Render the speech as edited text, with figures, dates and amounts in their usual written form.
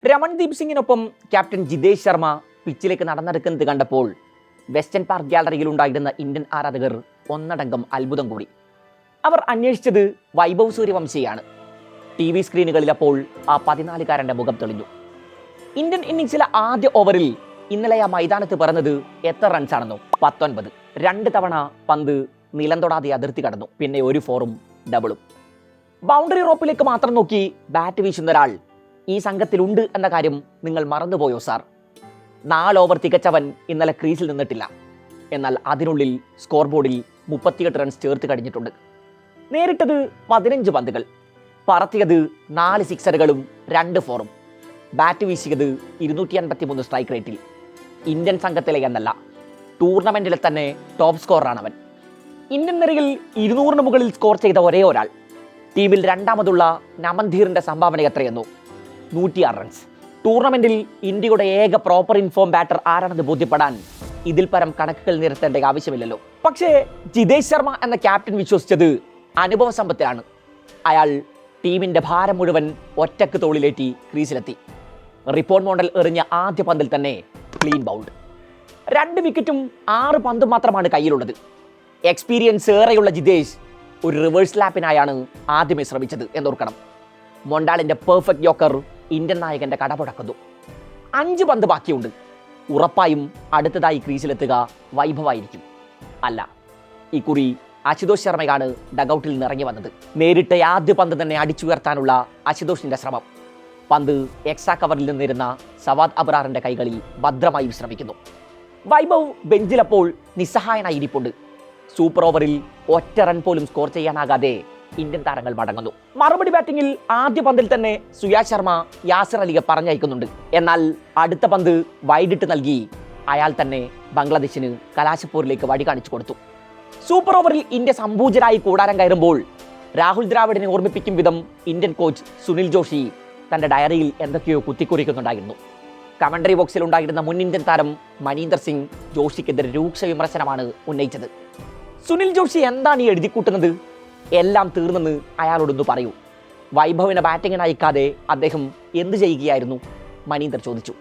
Ramandeep സിംഗിനൊപ്പം captain Jithesh Sharma പിച്ചിലേക്ക് നടന്നെടുക്കുന്നത് കണ്ടപ്പോൾ western park ഗാലറിയിൽ ഉണ്ടായിരുന്ന ഇന്ത്യൻ ആരാധകർ ഒന്നടങ്കം അത്ഭുതം കൂടി. അവർ അന്വേഷിച്ചത് വൈഭവ് സൂര്യവംശിയാണ്. TV സ്ക്രീനുകളിൽ അപ്പോൾ ആ 14-കാരൻ്റെ മുഖം തെളിഞ്ഞു. ഇന്ത്യൻ ഇന്നിംഗ്സിലെ ആദ്യ ഓവറിൽ ഇന്നലെ ആ മൈതാനത്ത് പറഞ്ഞത് എത്ര റൺസാണെന്നോ? 19. 2 തവണ പന്ത് നിലം തൊടാതെ അതിർത്തി കടന്നു. പിന്നെ ഒരു ഫോറും ഡബിളും. ബൗണ്ടറി റോപ്പിലേക്ക് മാത്രം നോക്കി ബാറ്റ് വീശുന്ന ഒരാൾ ഈ സംഘത്തിലുണ്ട് എന്ന കാര്യം നിങ്ങൾ മറന്നുപോയോ സാർ? 4 ഓവർ തികച്ചവൻ ഇന്നലെ ക്രീസിൽ നിന്നിട്ടില്ല. എന്നാൽ അതിനുള്ളിൽ സ്കോർ ബോർഡിൽ 38 റൺസ് ചേർത്ത് കഴിഞ്ഞിട്ടുണ്ട്. നേരിട്ടത് 15 പന്തുകൾ, പറത്തിയത് 4 സിക്സറുകളും 2 ഫോറും, ബാറ്റ് വീശിയത് 253 സ്ട്രൈക്ക് റേറ്റിൽ. ഇന്ത്യൻ സംഘത്തിലെ എന്നല്ല, ടൂർണമെന്റിലെ തന്നെ ടോപ്പ് സ്കോറാണവൻ. ഇന്ത്യൻ നിരയിൽ 200-ന് മുകളിൽ സ്കോർ ചെയ്ത ഒരേ ഒരാൾ. ടീമിൽ രണ്ടാമതുള്ള നമൻധീറിന്റെ സംഭാവന എത്രയെന്നു? 106 റൺസ്. ടൂർണമെന്റിൽ ഇന്ത്യയുടെ ഏക പ്രോപ്പർ ഇൻഫോം ബാറ്റർ ആരാണെന്ന് ബോധ്യപ്പെടാൻ ഇതിൽ പരം കണക്കുകൾ നിരത്തേണ്ട ആവശ്യമില്ലല്ലോ. പക്ഷേ ജിതേഷ് ശർമ്മ എന്ന ക്യാപ്റ്റൻ വിശ്വസിച്ചത് അനുഭവ സമ്പത്തിലാണ്. അയാൾ ടീമിന്റെ ഭാരം മുഴുവൻ ഒറ്റക്ക് തോളിലേറ്റി ക്രീസിലെത്തി. റിപ്പോർട്ട് മോഡൽ എറിഞ്ഞ ആദ്യ പന്തിൽ തന്നെ ക്ലീൻ ബൗൾഡ്. 2 വിക്കറ്റും 6 പന്തും മാത്രമാണ് കയ്യിലുള്ളത്. എക്സ്പീരിയൻസ് ഏറെയുള്ള ജിതേഷ് ഒരു റിവേഴ്സ് ലാപ്പിനായാണ് ആദ്യമേ ശ്രമിച്ചത് എന്നോർക്കണം. മൊണ്ടാളിന്റെ പെർഫെക്റ്റ് യോക്കർ ഇന്ത്യൻ നായകന്റെ കടപുടക്കുന്നു. 5 പന്ത് ബാക്കിയുണ്ട്. ഉറപ്പായും അടുത്തതായി ക്രീസിലെത്തുക വൈഭവായിരിക്കും. അല്ല, ഇക്കുറി അശുതോഷ് ശർമ്മയാണ് ഡഗൌട്ടിൽ നിന്ന് ഇറങ്ങി വന്നത്. നേരിട്ട് ആദ്യ പന്ത് തന്നെ അടിച്ചുയർത്താനുള്ള അശുതോഷിന്റെ ശ്രമം. പന്ത് എക്സ്ട്രാ കവറിൽ നിന്നിരുന്ന സവാദ് അബ്രാറിന്റെ കൈകളിൽ ഭദ്രമായി വിശ്രമിക്കുന്നു. വൈഭവ് ബെഞ്ചിലപ്പോൾ നിസ്സഹായനായി ഇരിപ്പുണ്ട്. സൂപ്പർ ഓവറിൽ ഒറ്റ റൺ പോലും സ്കോർ ചെയ്യാനാകാതെ ഇന്ത്യൻ താരങ്ങൾ മടങ്ങുന്നു. മറുപടി ബാറ്റിംഗിൽ ആദ്യ പന്തിൽ തന്നെ സുയാഷ് ശർമ്മ യാസിർ അലിയെ പറഞ്ഞയക്കുന്നുണ്ട്. എന്നാൽ അടുത്ത പന്ത് വൈഡിട്ട് നൽകി അയാൾ തന്നെ ബംഗ്ലാദേശിന് കലാശപ്പോരിലേക്ക് വഴി കാണിച്ചു കൊടുത്തു. സൂപ്പർ ഓവറിൽ ഇന്ത്യ സമ്പൂജരായി കൂടാരം കയറുമ്പോൾ രാഹുൽ ദ്രാവിഡിനെ ഓർമ്മിപ്പിക്കും വിധം ഇന്ത്യൻ കോച്ച് സുനിൽ ജോഷി തന്റെ ഡയറിയിൽ എന്തൊക്കെയോ കുത്തിക്കുറിക്കുന്നുണ്ടായിരുന്നു. കമന്ററി ബോക്സിൽ ഉണ്ടായിരുന്ന മുൻ ഇന്ത്യൻ താരം മനീന്ദർ സിംഗ് ജോഷിക്കെതിരെ രൂക്ഷ വിമർശനമാണ് ഉന്നയിച്ചത്. സുനിൽ ജോഷി എന്താണ് ഈ എഴുതിക്കൂട്ടുന്നത്? എല്ലാം തീർന്നെന്ന് അയാളോടൊന്ന് പറയൂ. വൈഭവിനെ ബാറ്റിങ്ങിന് അയക്കാതെ അദ്ദേഹം എന്ത് ചെയ്യുകയായിരുന്നു? മനീന്ദർ ചോദിച്ചു.